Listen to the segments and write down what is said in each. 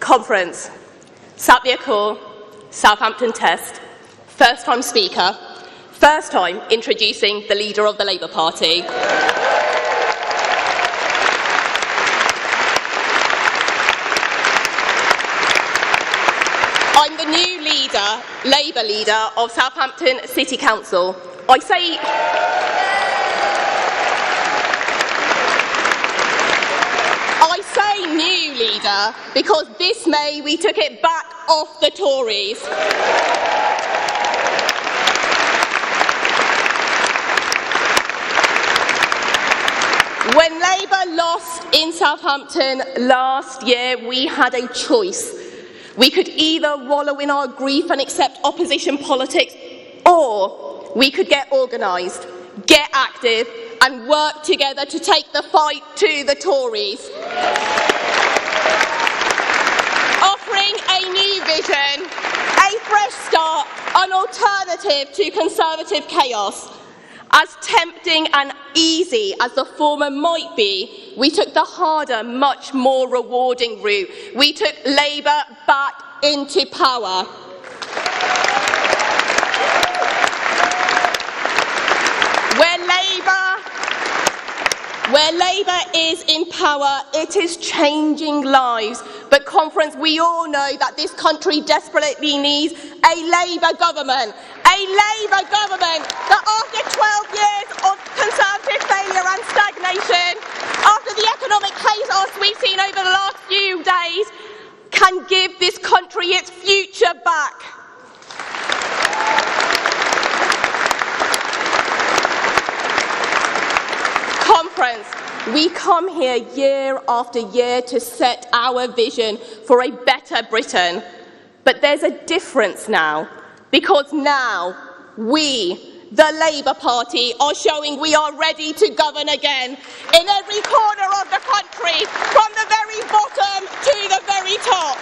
Conference. Sapir Kaur, Southampton Test. First-time speaker. First time introducing the leader of the Labour Party. I'm the new Labour leader of Southampton City Council. I say new leader because this May we took it back off the Tories. When Labour lost in Southampton last year, we had a choice. We could either wallow in our grief and accept opposition politics, or we could get organised, get active and work together to take the fight to the Tories. Offering a new vision, a fresh start, an alternative to Conservative chaos. As tempting and easy as the former might be, we took the harder, much more rewarding route. We took Labour back into power. Where Labour is in power, it is changing lives. But, Conference, we all know that this country desperately needs a Labour government. A Labour government that, after 12 years of Conservative failure and stagnation, after the economic chaos we've seen over the last few days, can give this country its future back. Conference, we come here year after year to set our vision for a better Britain. But there's a difference now, because now we, the Labour Party, are showing we are ready to govern again in every corner of the country, from the very bottom to the very top.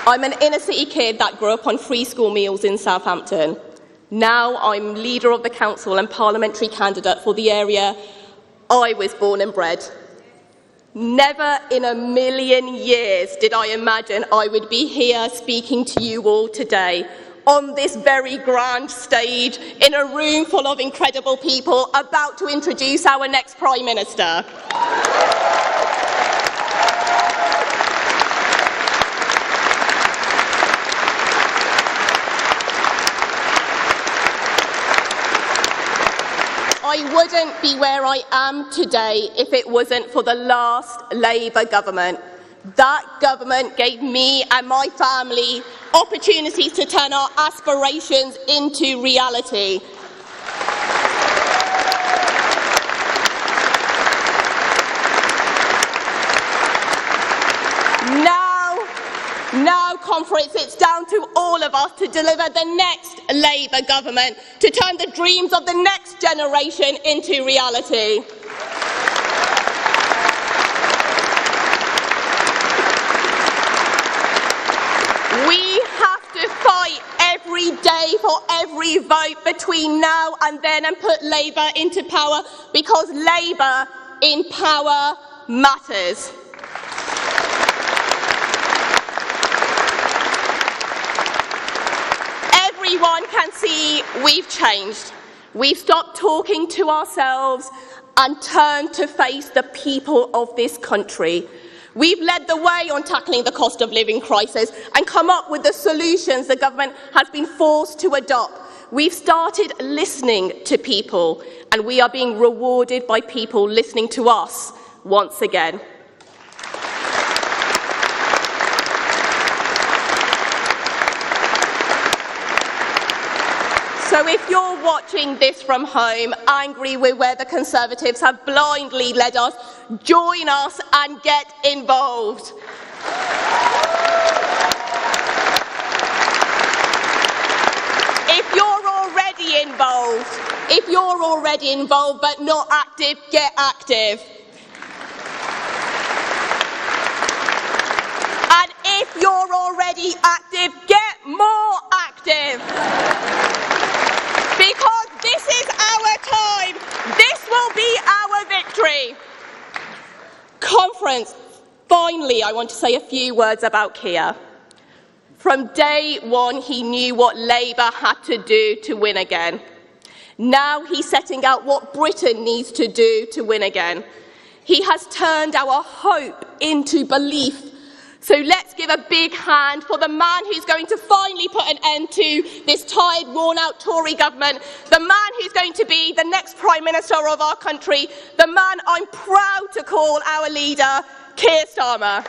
I'm an inner-city kid that grew up on free school meals in Southampton. Now I'm leader of the council and parliamentary candidate for the area I was born and bred. Never in a million years did I imagine I would be here speaking to you all today, on this very grand stage, in a room full of incredible people, about to introduce our next Prime Minister. I wouldn't be where I am today if it wasn't for the last Labour government. That government gave me and my family opportunities to turn our aspirations into reality. Now, Conference, it's down to all of us to deliver the next Labour government, to turn the dreams of the next generation into reality. We have to fight every day for every vote between now and then and put Labour into power, because Labour in power matters. Everyone can see we've changed. We've stopped talking to ourselves and turned to face the people of this country. We've led the way on tackling the cost of living crisis and come up with the solutions the government has been forced to adopt. We've started listening to people, and we are being rewarded by people listening to us once again. So if you're watching this from home, angry with where the Conservatives have blindly led us, join us and get involved. If you're already involved but not active, get active. And if you're already active, get more active. Because this is our time. I want to say a few words about Keir. From day one, he knew what Labour had to do to win again. Now he's setting out what Britain needs to do to win again. He has turned our hope into belief. So let's give a big hand for the man who's going to finally put an end to this tired, worn-out Tory government, the man who's going to be the next Prime Minister of our country, the man I'm proud to call our leader, Keir Starmer.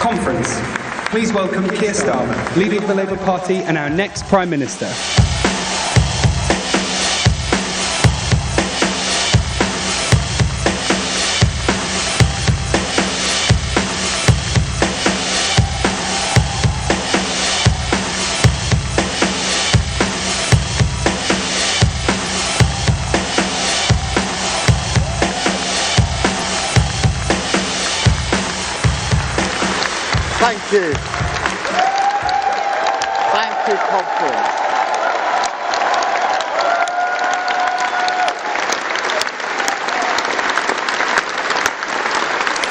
Conference. Please welcome Keir Starmer, Leader of the Labour Party and our next Prime Minister. Thank you. Thank you, Conference.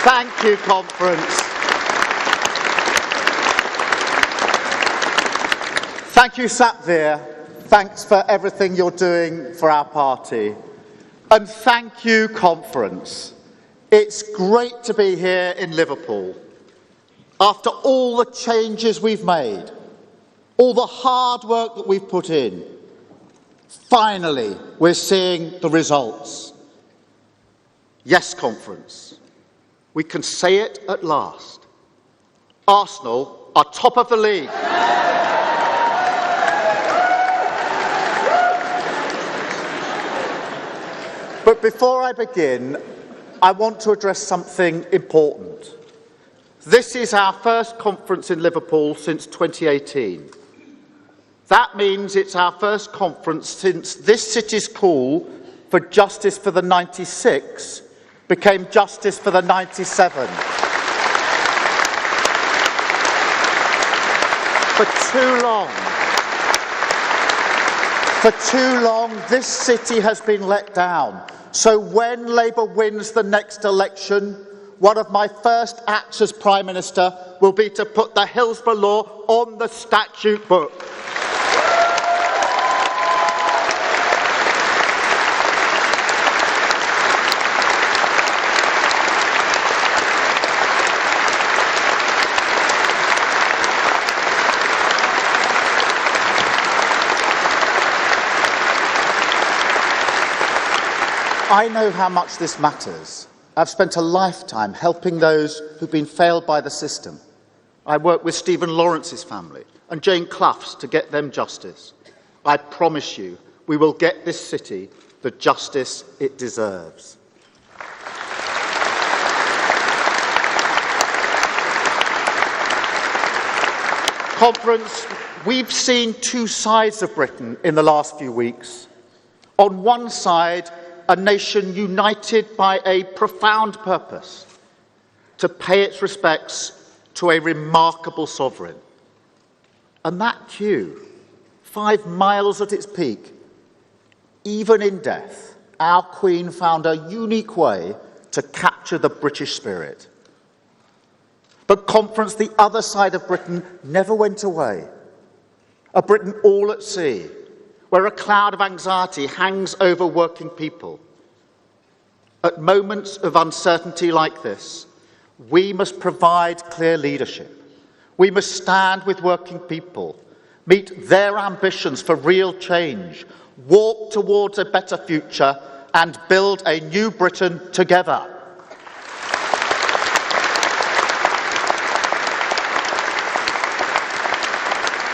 Thank you, Conference. Thank you, Sapvir. Thanks for everything you're doing for our party. And thank you, Conference. It's great to be here in Liverpool. After all the changes we've made, all the hard work that we've put in, finally we're seeing the results. Yes, Conference, we can say it at last. Arsenal are top of the league. But before I begin, I want to address something important. This is our first conference in Liverpool since 2018. That means it's our first conference since this city's call for justice for the 96 became justice for the 97. For too long, this city has been let down. So when Labour wins the next election, one of my first acts as Prime Minister will be to put the Hillsborough Law on the statute book. I know how much this matters. I've spent a lifetime helping those who've been failed by the system. I worked with Stephen Lawrence's family and Jane Clough's to get them justice. I promise you, we will get this city the justice it deserves. Conference, we've seen two sides of Britain in the last few weeks. On one side, a nation united by a profound purpose to pay its respects to a remarkable sovereign. And that queue, 5 miles at its peak, even in death, our Queen found a unique way to capture the British spirit. But Conference, the other side of Britain never went away. A Britain all at sea, where a cloud of anxiety hangs over working people. At moments of uncertainty like this, we must provide clear leadership. We must stand with working people, meet their ambitions for real change, walk towards a better future and build a new Britain together.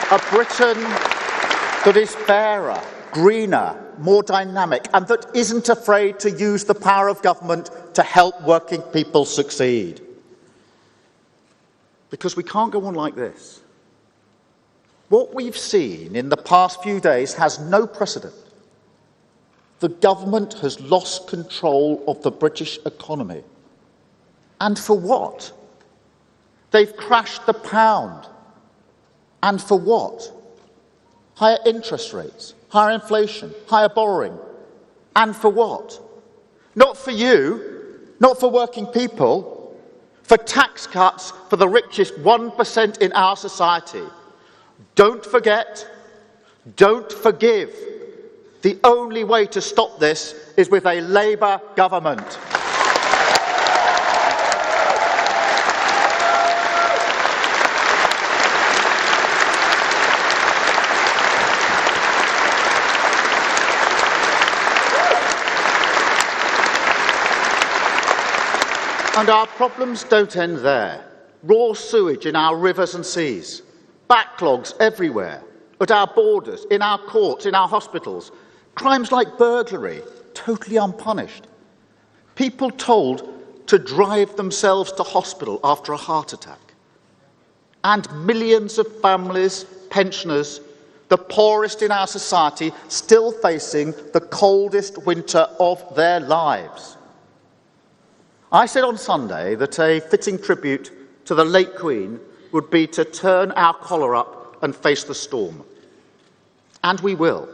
A Britain that is fairer, greener, more dynamic, and that isn't afraid to use the power of government to help working people succeed. Because we can't go on like this. What we've seen in the past few days has no precedent. The government has lost control of the British economy. And for what? They've crashed the pound. And for what? Higher interest rates, higher inflation, higher borrowing. And for what? Not for you, not for working people, for tax cuts for the richest 1% in our society. Don't forget, don't forgive. The only way to stop this is with a Labour government. And our problems don't end there. Raw sewage in our rivers and seas, backlogs everywhere, at our borders, in our courts, in our hospitals, crimes like burglary, totally unpunished, people told to drive themselves to hospital after a heart attack, and millions of families, pensioners, the poorest in our society, still facing the coldest winter of their lives. I said on Sunday that a fitting tribute to the late Queen would be to turn our collar up and face the storm. And we will.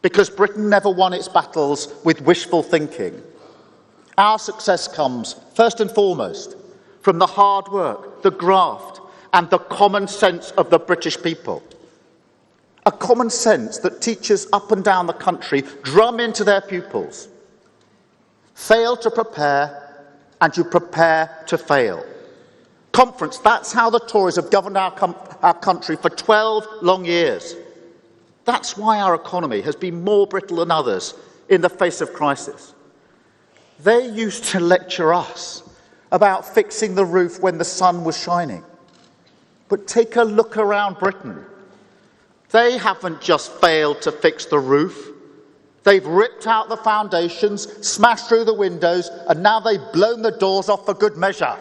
Because Britain never won its battles with wishful thinking. Our success comes, first and foremost, from the hard work, the graft, and the common sense of the British people. A common sense that teachers up and down the country drum into their pupils. Fail to prepare, and you prepare to fail. Conference, that's how the Tories have governed our country for 12 long years. That's why our economy has been more brittle than others in the face of crisis. They used to lecture us about fixing the roof when the sun was shining. But take a look around Britain. They haven't just failed to fix the roof. They've ripped out the foundations, smashed through the windows, and now they've blown the doors off for good measure.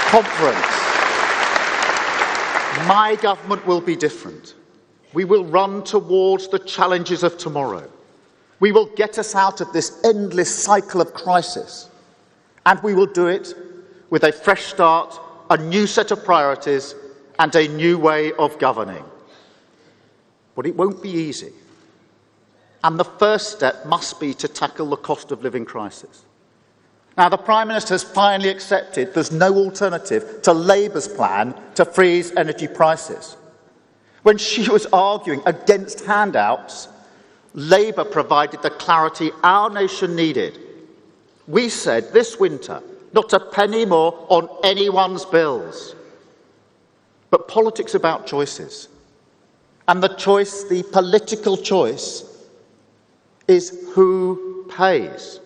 Conference. My government will be different. We will run towards the challenges of tomorrow. We will get us out of this endless cycle of crisis. And we will do it with a fresh start, a new set of priorities, and a new way of governing. But it won't be easy. And the first step must be to tackle the cost of living crisis. Now, the Prime Minister has finally accepted there's no alternative to Labour's plan to freeze energy prices. When she was arguing against handouts, Labour provided the clarity our nation needed. We said this winter, not a penny more on anyone's bills. But politics about choices. And the choice, the political choice, is who pays.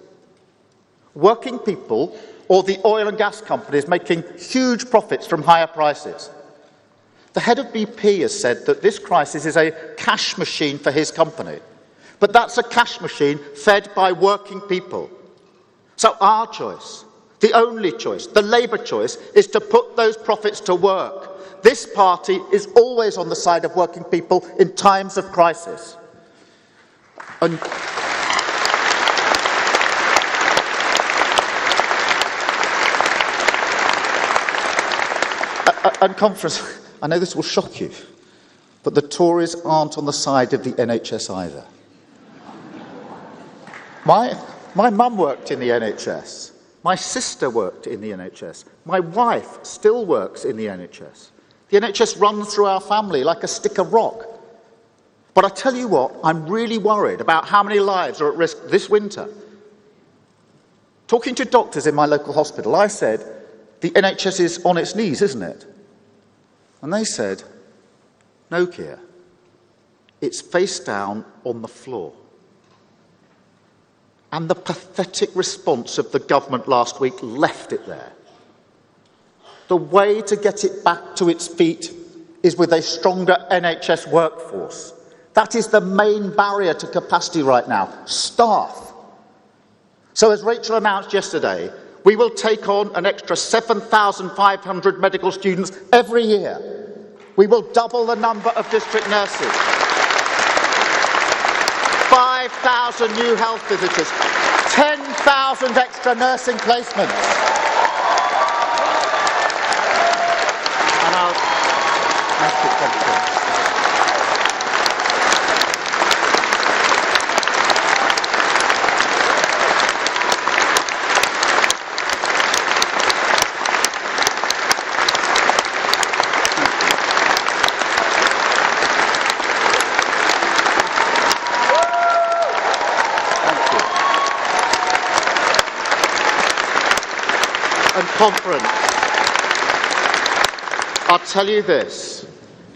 Working people or the oil and gas companies making huge profits from higher prices. The head of BP has said that this crisis is a cash machine for his company. But that's a cash machine fed by working people. So our choice, the only choice, the Labour choice, is to put those profits to work. This party is always on the side of working people in times of crisis. And Conference, I know this will shock you, but the Tories aren't on the side of the NHS either. My mum worked in the NHS. My sister worked in the NHS. My wife still works in the NHS. The NHS runs through our family like a stick of rock. But I tell you what, I'm really worried about how many lives are at risk this winter. Talking to doctors in my local hospital, I said, the NHS is on its knees, isn't it? And they said, no, Keir, it's face down on the floor. And the pathetic response of the government last week left it there. The way to get it back to its feet is with a stronger NHS workforce. That is the main barrier to capacity right now, staff. So as Rachel announced yesterday, we will take on an extra 7,500 medical students every year. We will double the number of district nurses. 5,000 new health visitors. 10,000 extra nursing placements. And I'll ask you something. Conference. I'll tell you this,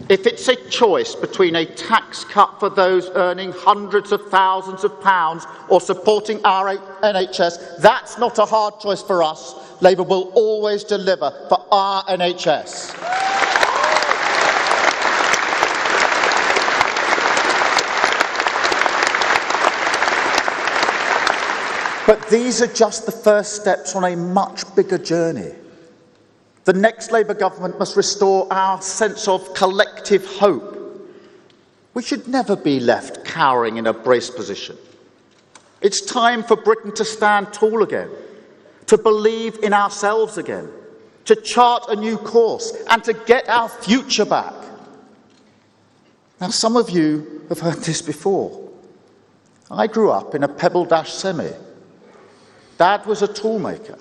if it's a choice between a tax cut for those earning hundreds of thousands of pounds or supporting our NHS, that's not a hard choice for us. Labour will always deliver for our NHS. But these are just the first steps on a much bigger journey. The next Labour government must restore our sense of collective hope. We should never be left cowering in a brace position. It's time for Britain to stand tall again, to believe in ourselves again, to chart a new course and to get our future back. Now, some of you have heard this before. I grew up in a pebble-dash semi. Dad was a toolmaker.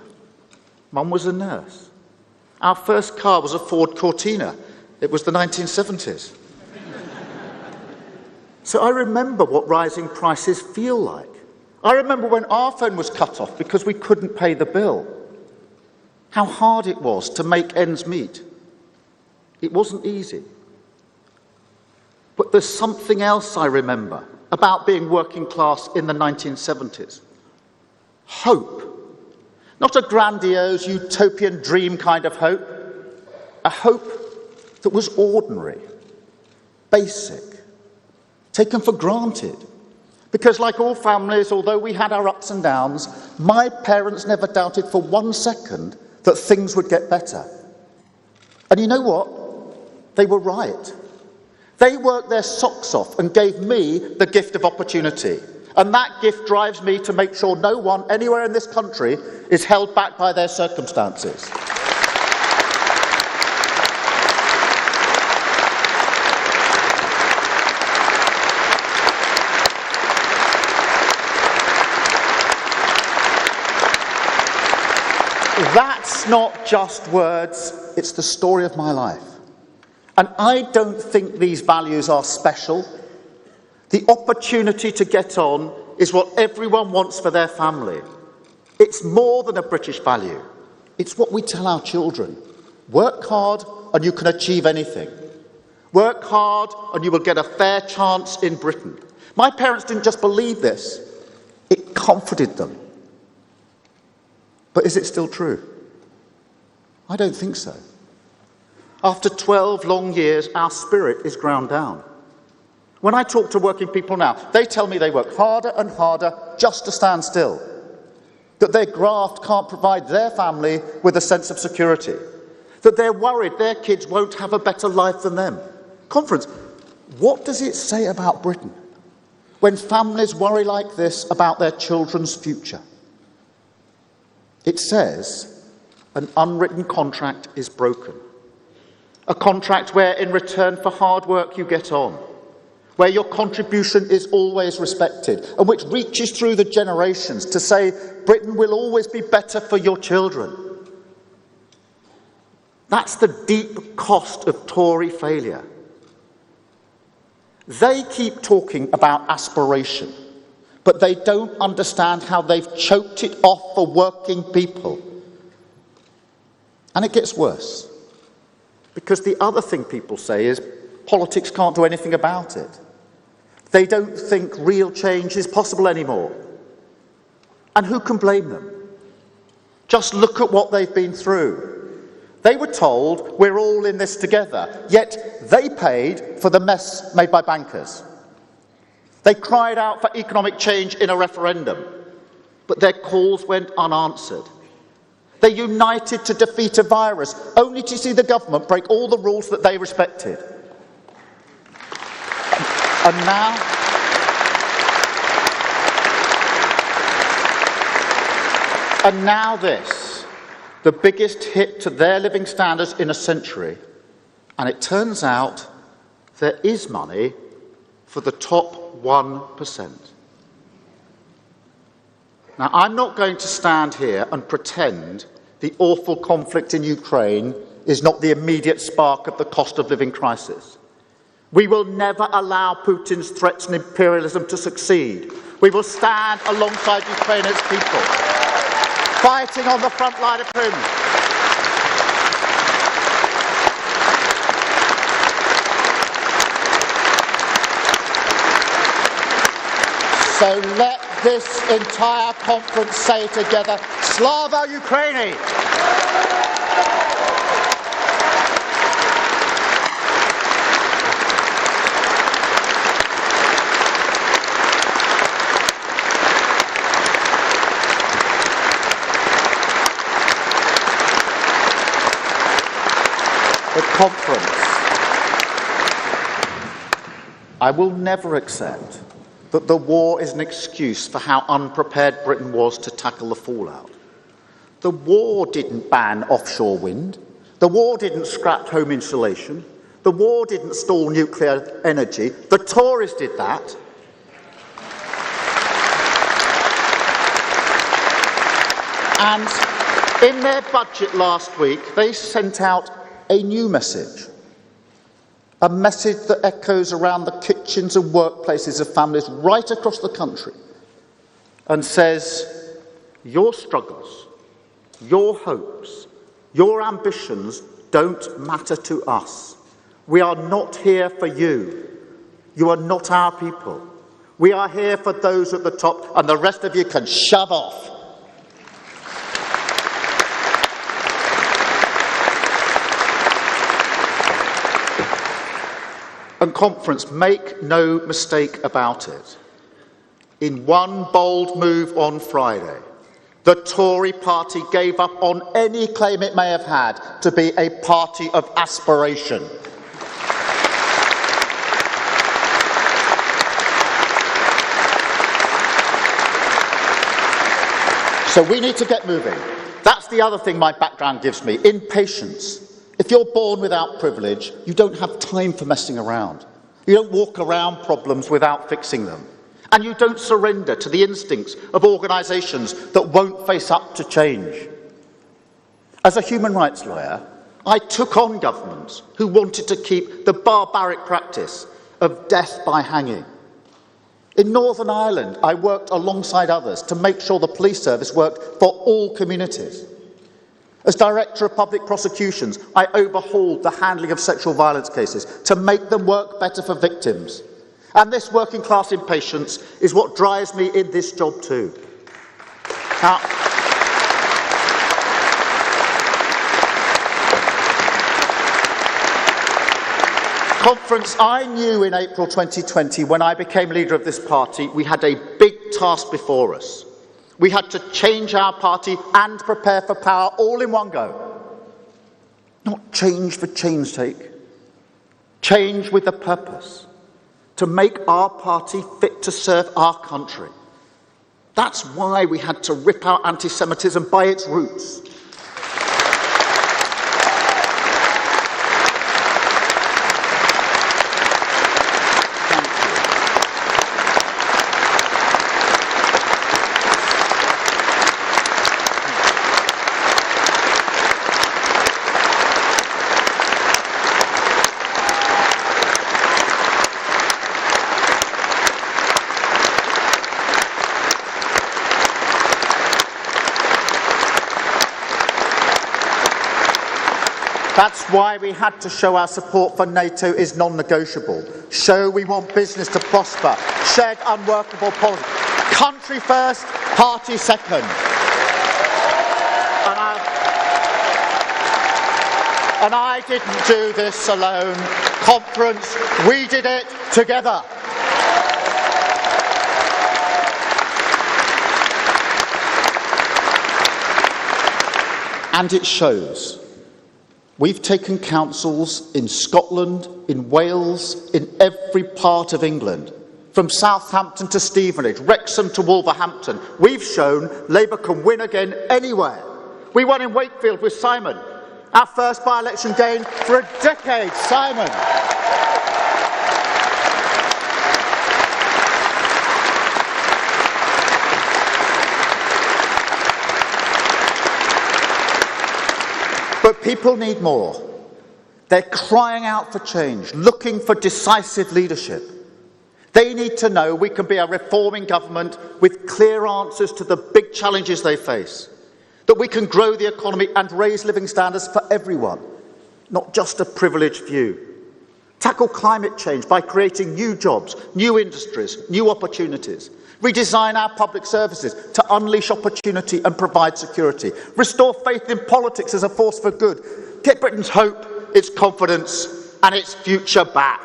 Mum was a nurse. Our first car was a Ford Cortina. It was the 1970s. So I remember what rising prices feel like. I remember when our phone was cut off because we couldn't pay the bill. How hard it was to make ends meet. It wasn't easy. But there's something else I remember about being working class in the 1970s. Hope. Not a grandiose, utopian dream kind of hope. A hope that was ordinary, basic, taken for granted. Because like all families, although we had our ups and downs, my parents never doubted for 1 second that things would get better. And you know what? They were right. They worked their socks off and gave me the gift of opportunity. And that gift drives me to make sure no one anywhere in this country is held back by their circumstances. That's not just words, it's the story of my life. And I don't think these values are special. The opportunity to get on is what everyone wants for their family. It's more than a British value. It's what we tell our children. Work hard and you can achieve anything. Work hard and you will get a fair chance in Britain. My parents didn't just believe this, it comforted them. But is it still true? I don't think so. After 12 long years, our spirit is ground down. When I talk to working people now, they tell me they work harder and harder just to stand still. That their graft can't provide their family with a sense of security. That they're worried their kids won't have a better life than them. Conference, what does it say about Britain when families worry like this about their children's future? It says an unwritten contract is broken. A contract where in return for hard work you get on. Where your contribution is always respected, and which reaches through the generations to say Britain will always be better for your children. That's the deep cost of Tory failure. They keep talking about aspiration, but they don't understand how they've choked it off for working people. And it gets worse, because the other thing people say is politics can't do anything about it. They don't think real change is possible anymore. And who can blame them? Just look at what they've been through. They were told, we're all in this together, yet they paid for the mess made by bankers. They cried out for economic change in a referendum, but their calls went unanswered. They united to defeat a virus, only to see the government break all the rules that they respected. And now this, the biggest hit to their living standards in a century. And it turns out there is money for the top 1%. Now, I'm not going to stand here and pretend the awful conflict in Ukraine is not the immediate spark of the cost of living crisis. We will never allow Putin's threats and imperialism to succeed. We will stand alongside Ukraine's people, fighting on the front line of him. So let this entire conference say together, Slava Ukraini! The conference. I will never accept that the war is an excuse for how unprepared Britain was to tackle the fallout. The war didn't ban offshore wind. The war didn't scrap home insulation. The war didn't stall nuclear energy. The Tories did that. And in their budget last week, they sent out a new message. A message that echoes around the kitchens and workplaces of families right across the country and says, your struggles, your hopes, your ambitions don't matter to us. We are not here for you. You are not our people. We are here for those at the top, and the rest of you can shove off. And conference, make no mistake about it. In one bold move on Friday, the Tory party gave up on any claim it may have had to be a party of aspiration. So we need to get moving. That's the other thing my background gives me, impatience. If you're born without privilege, you don't have time for messing around. You don't walk around problems without fixing them. And you don't surrender to the instincts of organisations that won't face up to change. As a human rights lawyer, I took on governments who wanted to keep the barbaric practice of death by hanging. In Northern Ireland, I worked alongside others to make sure the police service worked for all communities. As Director of Public Prosecutions, I overhauled the handling of sexual violence cases to make them work better for victims. And this working class impatience is what drives me in this job too. Now, conference, I knew in April 2020, when I became leader of this party, we had a big task before us. We had to change our party and prepare for power all in one go. Not change for change's sake. Change with a purpose. To make our party fit to serve our country. That's why we had to rip out anti-Semitism by its roots. That's why we had to show our support for NATO is non-negotiable. Show we want business to prosper. Shed unworkable policy. Country first, party second. And I didn't do this alone. Conference, we did it together. And it shows. We've taken councils in Scotland, in Wales, in every part of England, from Southampton to Stevenage, Wrexham to Wolverhampton. We've shown Labour can win again anywhere. We won in Wakefield with Simon. Our first by-election gain for a decade, Simon. But people need more. They're crying out for change, looking for decisive leadership. They need to know we can be a reforming government with clear answers to the big challenges they face, that we can grow the economy and raise living standards for everyone, not just a privileged few. Tackle climate change by creating new jobs, new industries, new opportunities. Redesign our public services to unleash opportunity and provide security. Restore faith in politics as a force for good. Get Britain's hope, its confidence and its future back.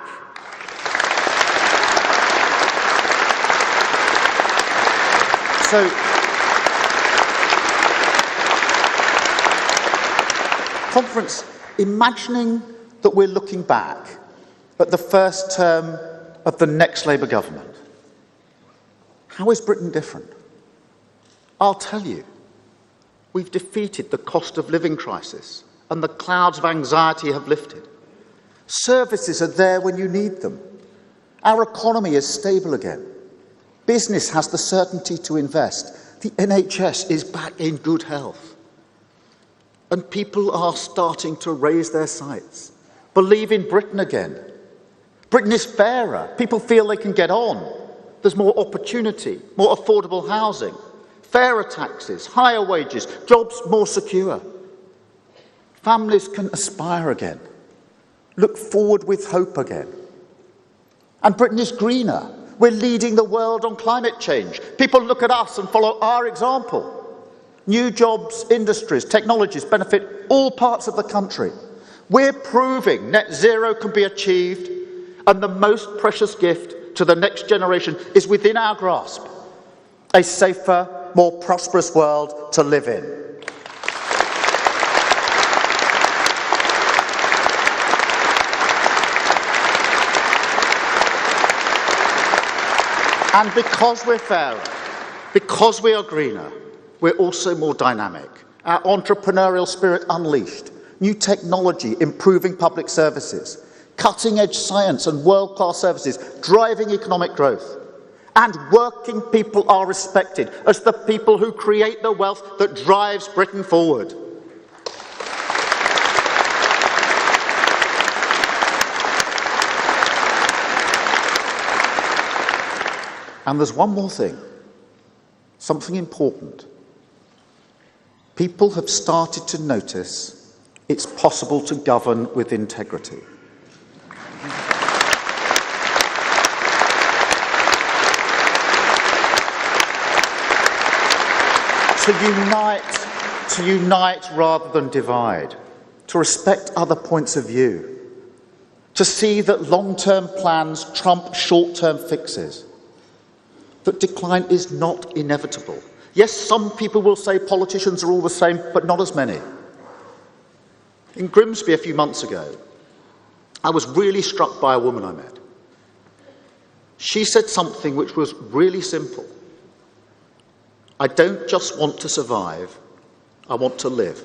So, conference, imagining that we're looking back at the first term of the next Labour government. How is Britain different? I'll tell you. We've defeated the cost of living crisis and the clouds of anxiety have lifted. Services are there when you need them. Our economy is stable again. Business has the certainty to invest. The NHS is back in good health. And people are starting to raise their sights, believe in Britain again. Britain is fairer. People feel they can get on. There's more opportunity, more affordable housing, fairer taxes, higher wages, jobs more secure. Families can aspire again, look forward with hope again. And Britain is greener. We're leading the world on climate change. People look at us and follow our example. New jobs, industries, technologies benefit all parts of the country. We're proving net zero can be achieved, and the most precious gift to the next generation is within our grasp: a safer, more prosperous world to live in. And because we're fairer, because we are greener, we're also more dynamic. Our entrepreneurial spirit unleashed, new technology improving public services, cutting-edge science and world-class services driving economic growth. And working people are respected as the people who create the wealth that drives Britain forward. And there's one more thing, something important. People have started to notice it's possible to govern with integrity. To unite rather than divide, to respect other points of view, to see that long-term plans trump short-term fixes, that decline is not inevitable. Yes, some people will say politicians are all the same, but not as many. In Grimsby a few months ago, I was really struck by a woman I met. She said something which was really simple. I don't just want to survive, I want to live.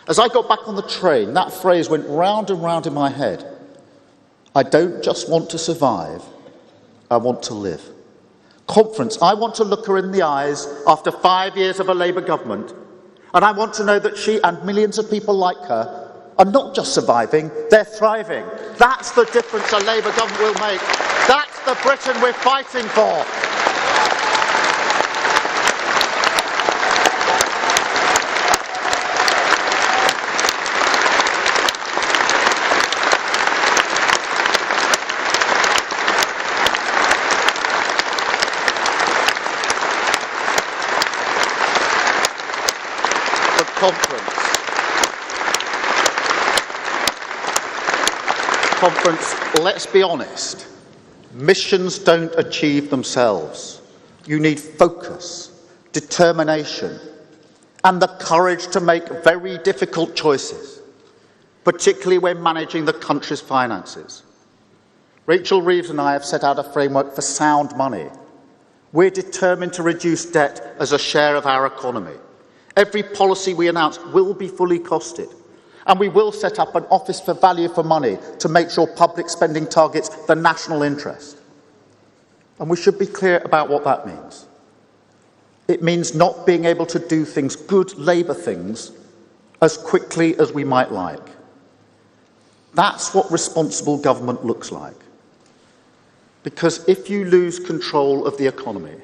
As I got back on the train, that phrase went round and round in my head. I don't just want to survive, I want to live. Conference, I want to look her in the eyes after 5 years of a Labour government, and I want to know that she and millions of people like her are not just surviving, they're thriving. That's the difference a Labour government will make. That's the Britain we're fighting for. But conference, let's be honest, missions don't achieve themselves. You need focus, determination, and the courage to make very difficult choices, particularly when managing the country's finances. Rachel Reeves and I have set out a framework for sound money. We're determined to reduce debt as a share of our economy. Every policy we announce will be fully costed. And we will set up an Office for Value for Money to make sure public spending targets the national interest. And we should be clear about what that means. It means not being able to do things, good Labour things, as quickly as we might like. That's what responsible government looks like. Because if you lose control of the economy,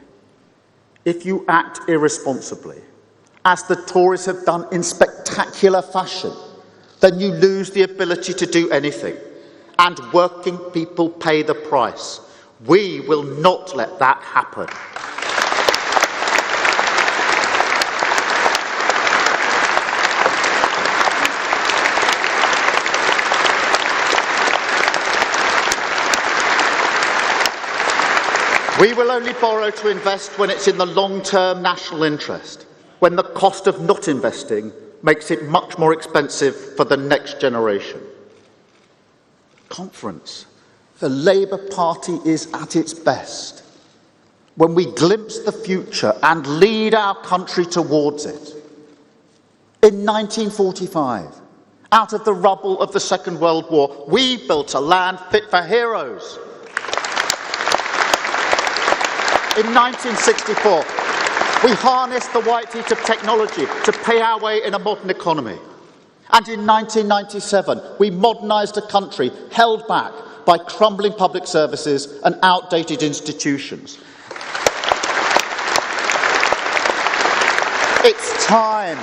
if you act irresponsibly, as the Tories have done in spectacular fashion, then you lose the ability to do anything, and working people pay the price. We will not let that happen. We will only borrow to invest when it's in the long-term national interest, when the cost of not investing makes it much more expensive for the next generation. Conference, the Labour Party is at its best when we glimpse the future and lead our country towards it. In 1945, out of the rubble of the Second World War, we built a land fit for heroes. In 1964, we harnessed the white heat of technology to pay our way in a modern economy. And in 1997, we modernised a country held back by crumbling public services and outdated institutions. It's time.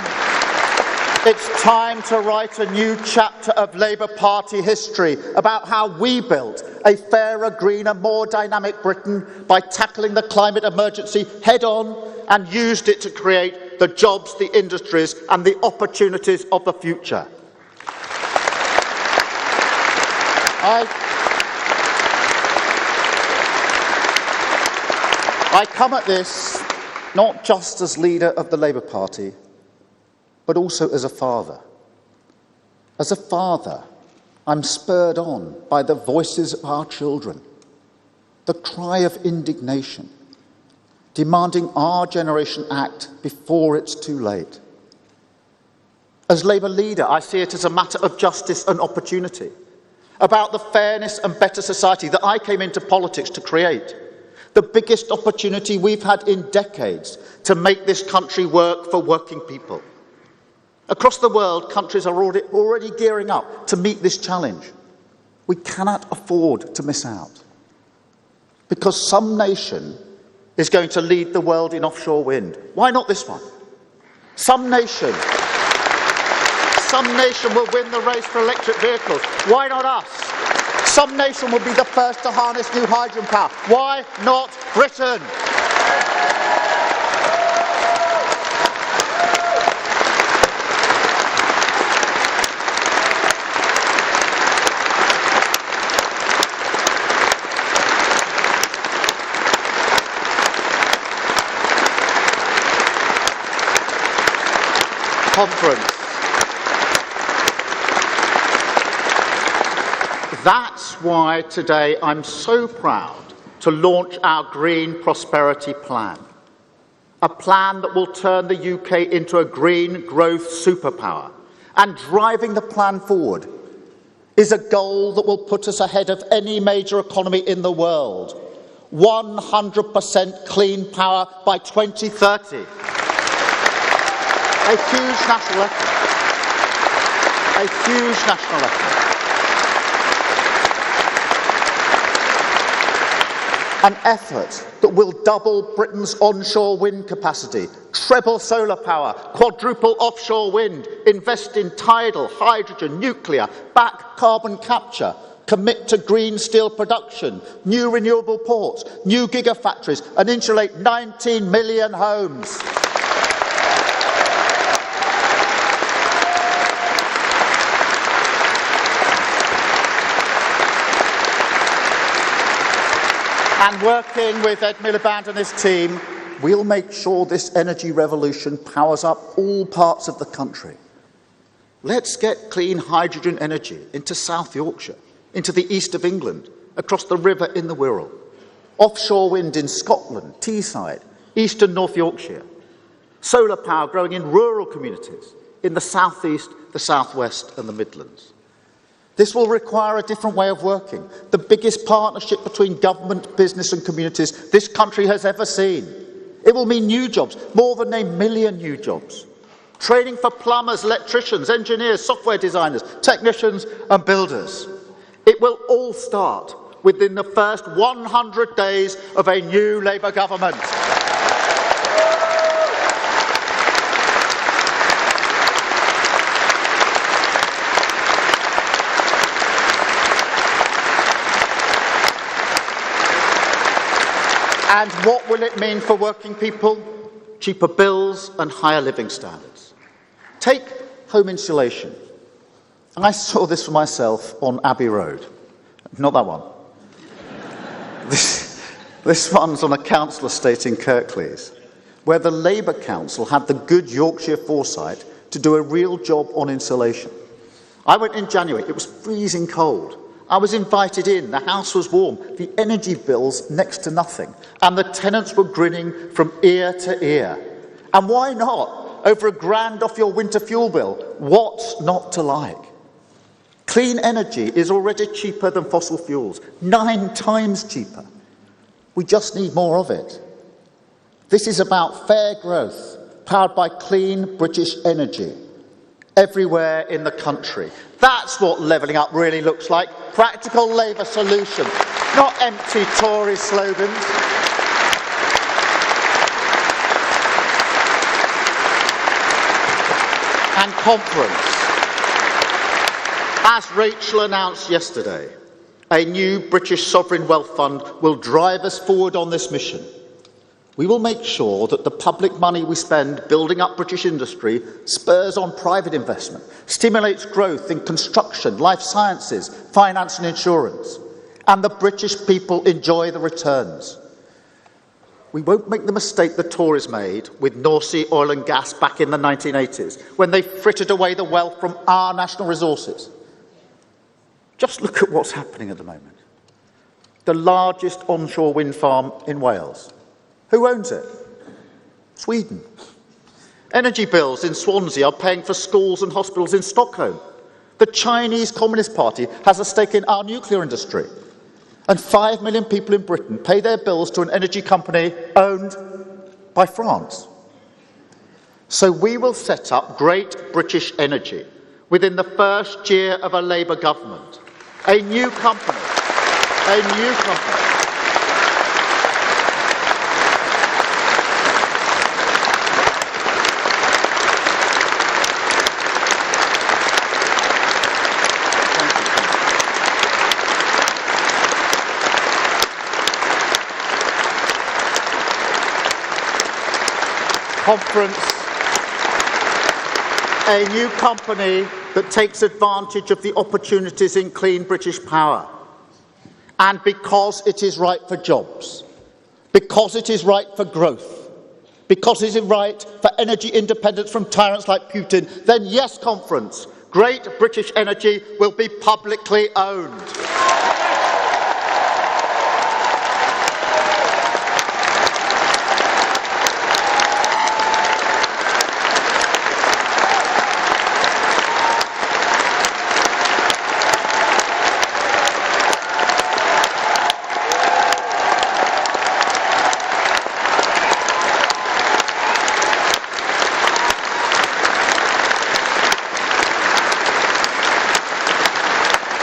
It's time to write a new chapter of Labour Party history about how we built a fairer, greener, more dynamic Britain by tackling the climate emergency head-on and used it to create the jobs, the industries and the opportunities of the future. I come at this not just as leader of the Labour Party, but also as a father. As a father, I'm spurred on by the voices of our children, the cry of indignation, demanding our generation act before it's too late. As Labour leader, I see it as a matter of justice and opportunity, about the fairness and better society that I came into politics to create, the biggest opportunity we've had in decades to make this country work for working people. Across the world, countries are already gearing up to meet this challenge. We cannot afford to miss out. Because some nation is going to lead the world in offshore wind. Why not this one? Some nation will win the race for electric vehicles. Why not us? Some nation will be the first to harness new hydrogen power. Why not Britain? Conference. That's why today I'm so proud to launch our Green Prosperity Plan, a plan that will turn the UK into a green growth superpower. And driving the plan forward is a goal that will put us ahead of any major economy in the world. 100% clean power by 2030. A huge national effort. A huge national effort. An effort that will double Britain's onshore wind capacity, treble solar power, quadruple offshore wind, invest in tidal, hydrogen, nuclear, back carbon capture, commit to green steel production, new renewable ports, new gigafactories, and insulate 19 million homes. And working with Ed Miliband and his team, we'll make sure this energy revolution powers up all parts of the country. Let's get clean hydrogen energy into South Yorkshire, into the east of England, across the river in the Wirral. Offshore wind in Scotland, Teesside, eastern North Yorkshire. Solar power growing in rural communities in the south east, the south west and the Midlands. This will require a different way of working, the biggest partnership between government, business and communities this country has ever seen. It will mean new jobs, more than 1 million new jobs. Training for plumbers, electricians, engineers, software designers, technicians and builders. It will all start within the first 100 days of a new Labour government. And what will it mean for working people? Cheaper bills and higher living standards. Take home insulation. I saw this for myself on Abbey Road. Not that one. This one's on a council estate in Kirklees, where the Labour Council had the good Yorkshire foresight to do a real job on insulation. I went in January. It was freezing cold. I was invited in, the house was warm, the energy bills next to nothing, and the tenants were grinning from ear to ear. And why not? Over £1,000 off your winter fuel bill. What's not to like? Clean energy is already cheaper than fossil fuels, 9 times cheaper. We just need more of it. This is about fair growth, powered by clean British energy, everywhere in the country. That's what levelling up really looks like. Practical Labour solutions, not empty Tory slogans. And conference. As Rachel announced yesterday, a new British sovereign wealth fund will drive us forward on this mission. We will make sure that the public money we spend building up British industry spurs on private investment, stimulates growth in construction, life sciences, finance and insurance, and the British people enjoy the returns. We won't make the mistake the Tories made with North Sea oil and gas back in the 1980s, when they frittered away the wealth from our national resources. Just look at what's happening at the moment. The largest onshore wind farm in Wales. Who owns it? Sweden. Energy bills in Swansea are paying for schools and hospitals in Stockholm. The Chinese Communist Party has a stake in our nuclear industry. And 5 million people in Britain pay their bills to an energy company owned by France. So we will set up Great British Energy within the first year of a Labour government. A new company. A new company. Conference, a new company that takes advantage of the opportunities in clean British power. And because it is right for jobs, because it is right for growth, because it is right for energy independence from tyrants like Putin, then yes, Conference, Great British Energy will be publicly owned.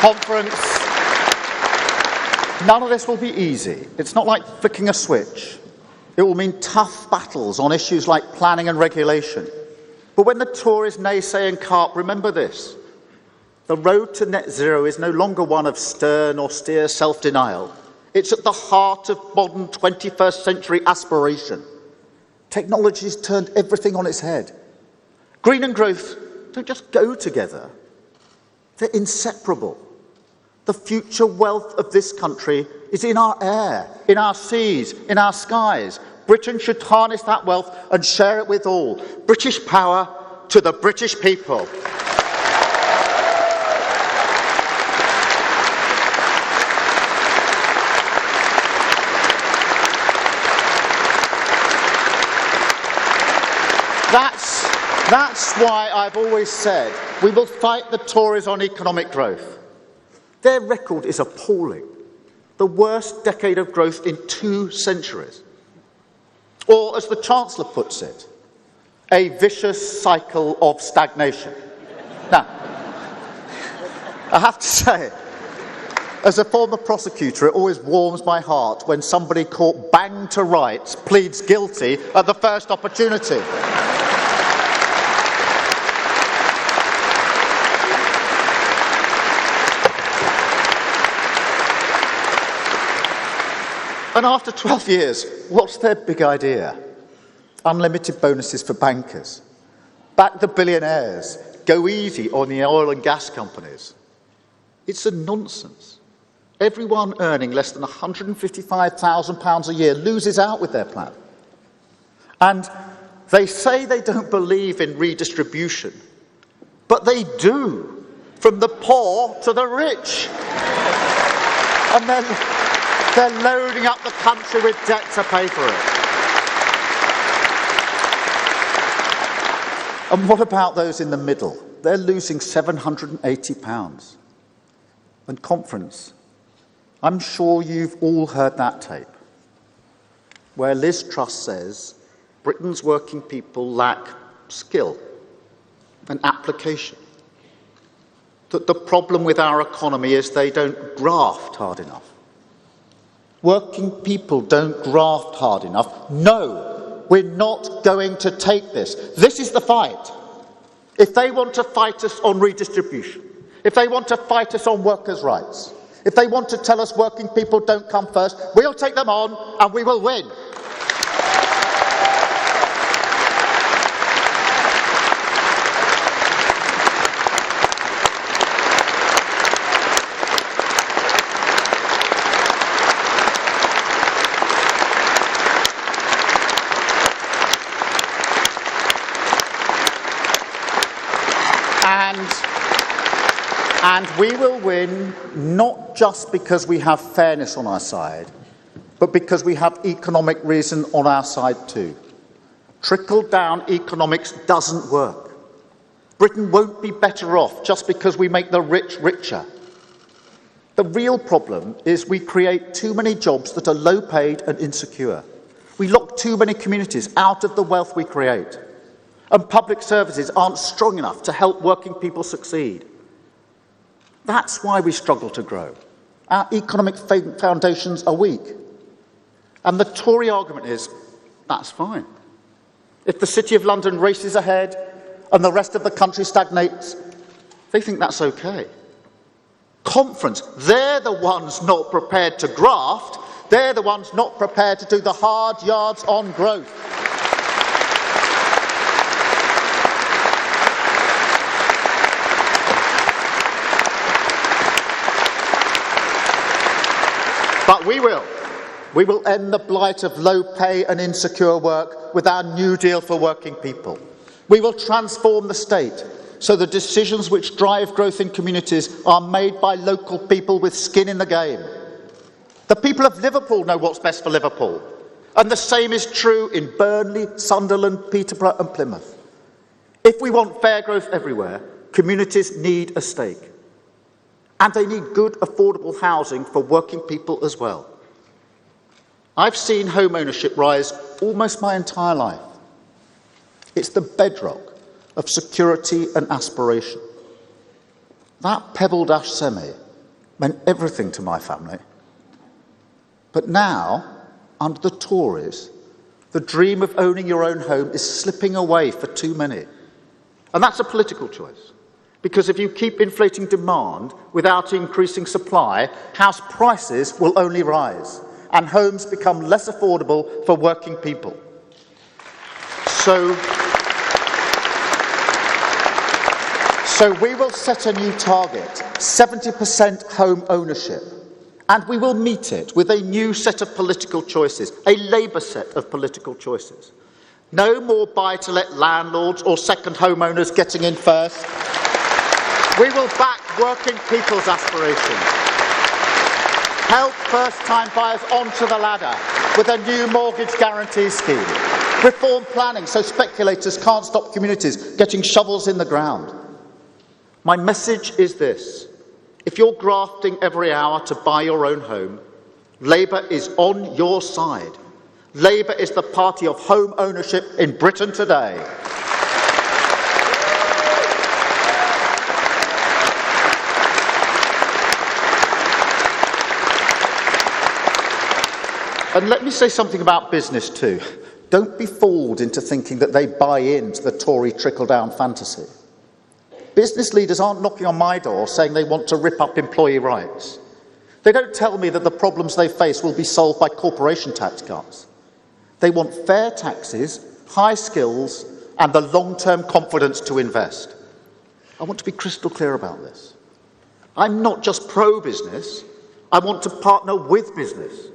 Conference, none of this will be easy. It's not like flicking a switch. It will mean tough battles on issues like planning and regulation. But when the Tories naysay and carp, remember this. The road to net zero is no longer one of stern, austere self-denial. It's at the heart of modern 21st century aspiration. Technology has turned everything on its head. Green and growth don't just go together. They're inseparable. The future wealth of this country is in our air, in our seas, in our skies. Britain should harness that wealth and share it with all. British power to the British people. That's why I've always said we will fight the Tories on economic growth. Their record is appalling. The worst decade of growth in 2 centuries. Or, as the Chancellor puts it, a vicious cycle of stagnation. Now, I have to say, as a former prosecutor, it always warms my heart when somebody caught banged to rights pleads guilty at the first opportunity. And after 12 years, what's their big idea? Unlimited bonuses for bankers. Back the billionaires. Go easy on the oil and gas companies. It's a nonsense. Everyone earning less than £155,000 a year loses out with their plan. And they say they don't believe in redistribution, but they do, from the poor to the rich. And then they're loading up the country with debt to pay for it. And what about those in the middle? They're losing £780. And conference, I'm sure you've all heard that tape, where Liz Truss says Britain's working people lack skill and application. That the problem with our economy is they don't graft hard enough. Working people don't graft hard enough. No, we're not going to take this. This is the fight. If they want to fight us on redistribution, if they want to fight us on workers' rights, if they want to tell us working people don't come first, we'll take them on and we will win. And we will win not just because we have fairness on our side, but because we have economic reason on our side too. Trickle-down economics doesn't work. Britain won't be better off just because we make the rich richer. The real problem is we create too many jobs that are low-paid and insecure. We lock too many communities out of the wealth we create. And public services aren't strong enough to help working people succeed. That's why we struggle to grow. Our economic foundations are weak. And the Tory argument is, that's fine. If the City of London races ahead and the rest of the country stagnates, they think that's okay. Conference, they're the ones not prepared to graft. They're the ones not prepared to do the hard yards on growth. But we will. We will end the blight of low pay and insecure work with our New Deal for working people. We will transform the state so the decisions which drive growth in communities are made by local people with skin in the game. The people of Liverpool know what's best for Liverpool. And the same is true in Burnley, Sunderland, Peterborough and Plymouth. If we want fair growth everywhere, communities need a stake. And they need good, affordable housing for working people as well. I've seen home ownership rise almost my entire life. It's the bedrock of security and aspiration. That Pebble Dash semi meant everything to my family. But now, under the Tories, the dream of owning your own home is slipping away for too many. And that's a political choice. Because if you keep inflating demand without increasing supply, house prices will only rise and homes become less affordable for working people. So we will set a new target, 70% home ownership, And we will meet it with a new set of political choices, a Labour set of political choices. No more buy-to-let landlords or second homeowners getting in first. We will back working people's aspirations. Help first-time buyers onto the ladder with a new mortgage guarantee scheme. Reform planning so speculators can't stop communities getting shovels in the ground. My message is this. If you're grafting every hour to buy your own home, Labour is on your side. Labour is the party of home ownership in Britain today. And let me say something about business too. Don't be fooled into thinking that they buy into the Tory trickle-down fantasy. Business leaders aren't knocking on my door saying they want to rip up employee rights. They don't tell me that the problems they face will be solved by corporation tax cuts. They want fair taxes, high skills, and the long-term confidence to invest. I want to be crystal clear about this. I'm not just pro-business, I want to partner with business.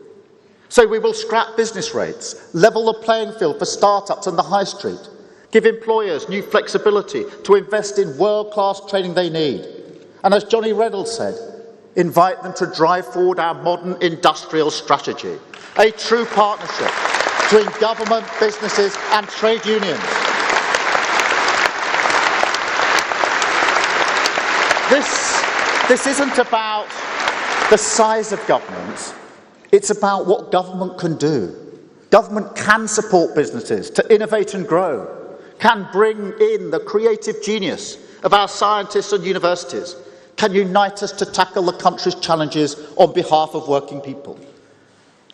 So we will scrap business rates, level the playing field for start-ups and the high street, give employers new flexibility to invest in world-class training they need. And as Johnny Reynolds said, invite them to drive forward our modern industrial strategy, a true partnership between government, businesses and trade unions. This isn't about the size of government, it's about what government can do. Government can support businesses to innovate and grow, can bring in the creative genius of our scientists and universities, can unite us to tackle the country's challenges on behalf of working people.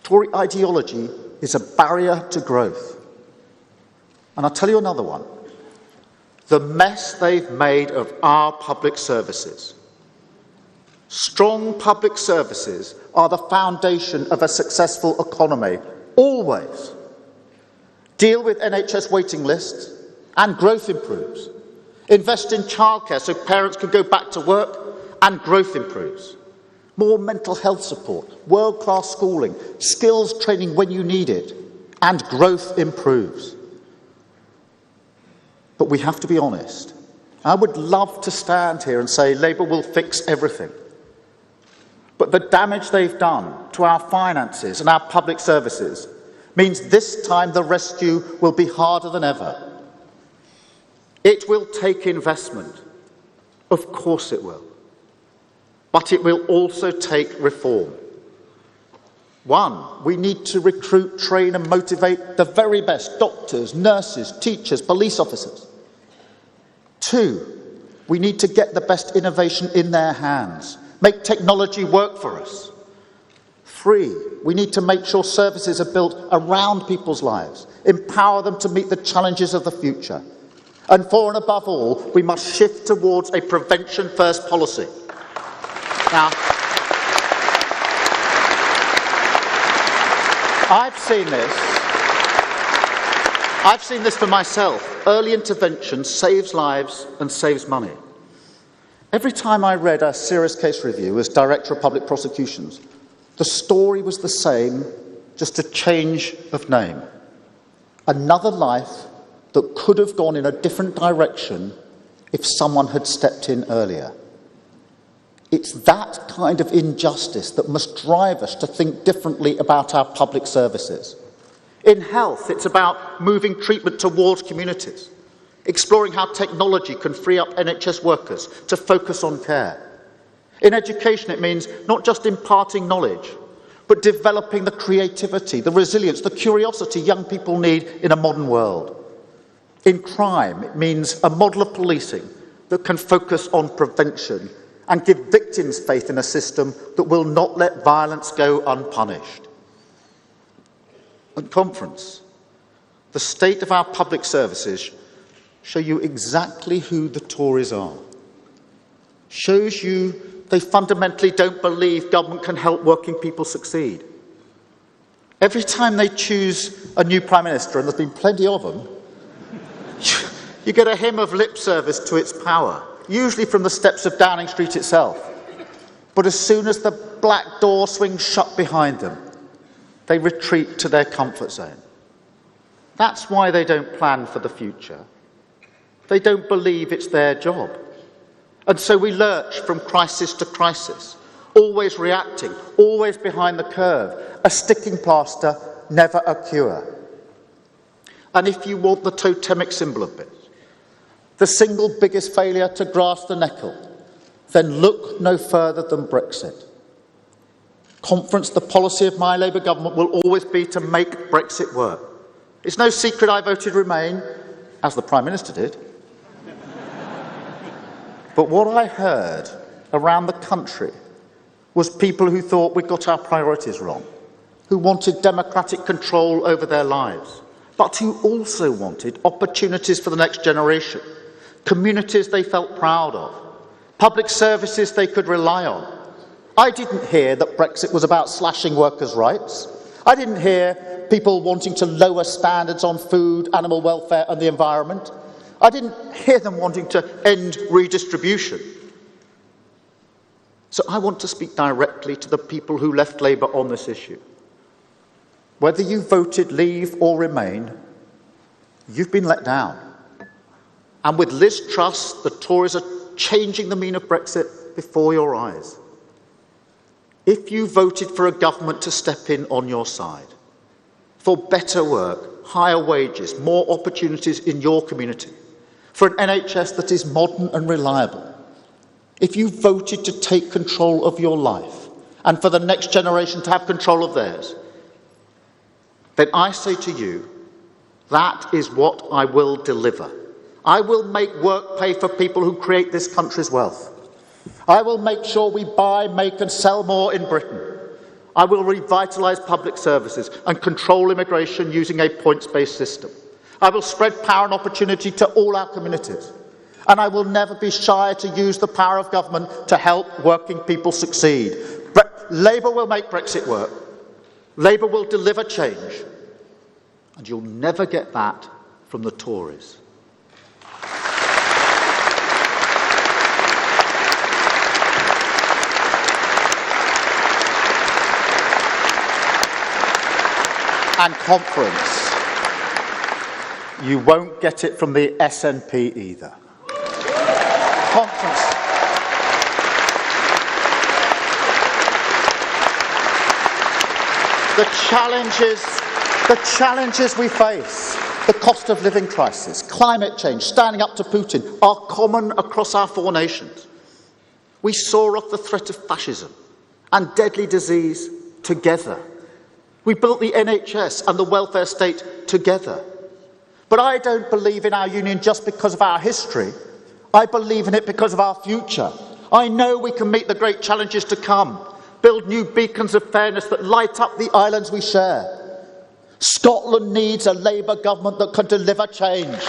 Tory ideology is a barrier to growth. And I'll tell you another one. The mess they've made of our public services. Strong public services are the foundation of a successful economy, always. Deal with NHS waiting lists and growth improves. Invest in childcare so parents can go back to work and growth improves. More mental health support, world-class schooling, skills training when you need it, and growth improves. But we have to be honest. I would love to stand here and say Labour will fix everything. But the damage they've done to our finances and our public services means this time the rescue will be harder than ever. It will take investment. Of course it will. But it will also take reform. One, we need to recruit, train and motivate the very best doctors, nurses, teachers, police officers. Two, we need to get the best innovation in their hands, make technology work for us. Three, we need to make sure services are built around people's lives, empower them to meet the challenges of the future. And four, and above all, we must shift towards a prevention-first policy. Now, I've seen this for myself. Early intervention saves lives and saves money. Every time I read a serious case review as Director of Public Prosecutions, the story was the same, just a change of name. Another life that could have gone in a different direction if someone had stepped in earlier. It's that kind of injustice that must drive us to think differently about our public services. In health, it's about moving treatment towards communities, exploring how technology can free up NHS workers to focus on care. In education, it means not just imparting knowledge, but developing the creativity, the resilience, the curiosity young people need in a modern world. In crime, it means a model of policing that can focus on prevention and give victims faith in a system that will not let violence go unpunished. At conference, the state of our public services show you exactly who the Tories are. Shows you they fundamentally don't believe government can help working people succeed. Every time they choose a new Prime Minister, and there's been plenty of them, you get a hymn of lip service to its power, usually from the steps of Downing Street itself. But as soon as the black door swings shut behind them, they retreat to their comfort zone. That's why they don't plan for the future. They don't believe it's their job. And so we lurch from crisis to crisis, always reacting, always behind the curve, a sticking plaster, never a cure. And if you want the totemic symbol of this, the single biggest failure to grasp the nettle, then look no further than Brexit. Conference, the policy of my Labour government will always be to make Brexit work. It's no secret I voted Remain, as the Prime Minister did. But what I heard around the country was people who thought we'd got our priorities wrong, who wanted democratic control over their lives, but who also wanted opportunities for the next generation, communities they felt proud of, public services they could rely on. I didn't hear that Brexit was about slashing workers' rights. I didn't hear people wanting to lower standards on food, animal welfare and the environment. I didn't hear them wanting to end redistribution. So I want to speak directly to the people who left Labour on this issue. Whether you voted Leave or Remain, you've been let down. And with Liz Truss, the Tories are changing the meaning of Brexit before your eyes. If you voted for a government to step in on your side, for better work, higher wages, more opportunities in your community, for an NHS that is modern and reliable, if you voted to take control of your life and for the next generation to have control of theirs, then I say to you, that is what I will deliver. I will make work pay for people who create this country's wealth. I will make sure we buy, make and sell more in Britain. I will revitalise public services and control immigration using a points-based system. I will spread power and opportunity to all our communities. And I will never be shy to use the power of government to help working people succeed. Labour will make Brexit work. Labour will deliver change. And you'll never get that from the Tories. And conference, you won't get it from the SNP either. Conference. The challenges we face, the cost of living crisis, climate change, standing up to Putin, are common across our four nations. We saw off the threat of fascism and deadly disease together. We built the NHS and the welfare state together. But I don't believe in our union just because of our history. I believe in it because of our future. I know we can meet the great challenges to come, build new beacons of fairness that light up the islands we share. Scotland needs a Labour government that can deliver change.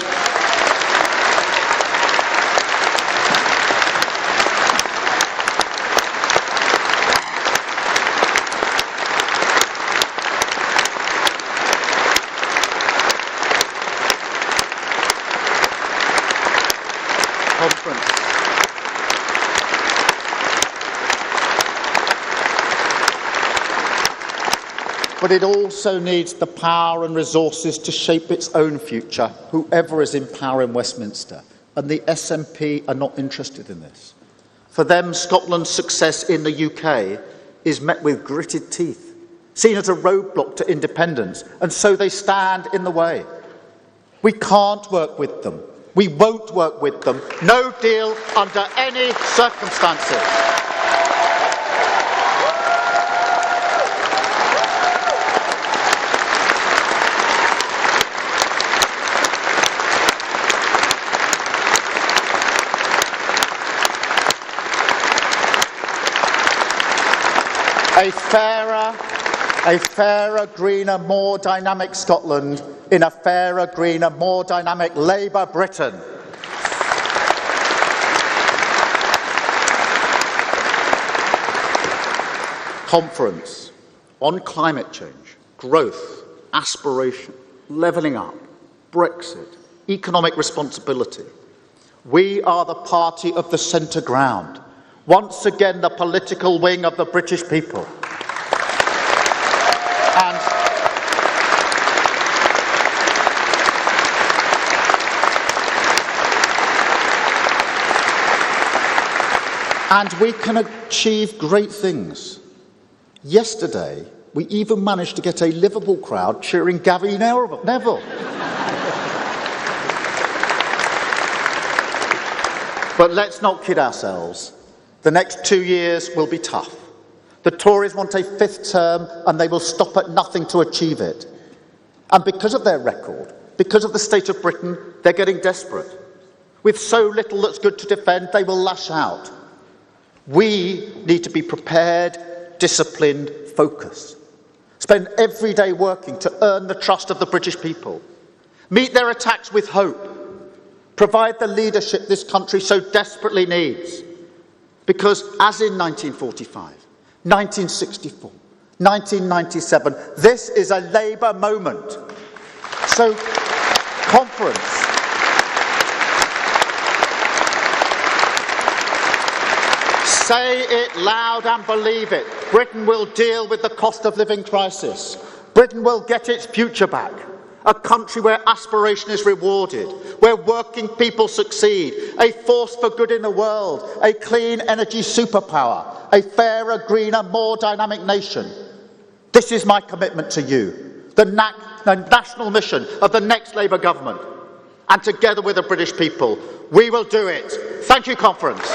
But it also needs the power and resources to shape its own future, whoever is in power in Westminster. And the SNP are not interested in this. For them, Scotland's success in the UK is met with gritted teeth, seen as a roadblock to independence, and so they stand in the way. We can't work with them. We won't work with them. No deal under any circumstances. A fairer, greener, more dynamic Scotland in a fairer, greener, more dynamic Labour Britain. Conference on climate change, growth, aspiration, levelling up, Brexit, economic responsibility. We are the party of the centre ground. once again the political wing of the British people. And we can achieve great things. Yesterday, we even managed to get a Liverpool crowd cheering Gary Neville. But let's not kid ourselves. The next 2 years will be tough. The Tories want a fifth term and they will stop at nothing to achieve it. And because of their record, because of the state of Britain, they're getting desperate. With so little that's good to defend, they will lash out. We need to be prepared, disciplined, focused. Spend every day working to earn the trust of the British people. Meet their attacks with hope. Provide the leadership this country so desperately needs. Because as in 1945, 1964, 1997, this is a Labour moment. So, conference. Say it loud and believe it. Britain will deal with the cost of living crisis. Britain will get its future back. A country where aspiration is rewarded, where working people succeed, a force for good in the world, a clean energy superpower, a fairer, greener, more dynamic nation. This is my commitment to you, the national mission of the next Labour government. And together with the British people, we will do it. Thank you, conference.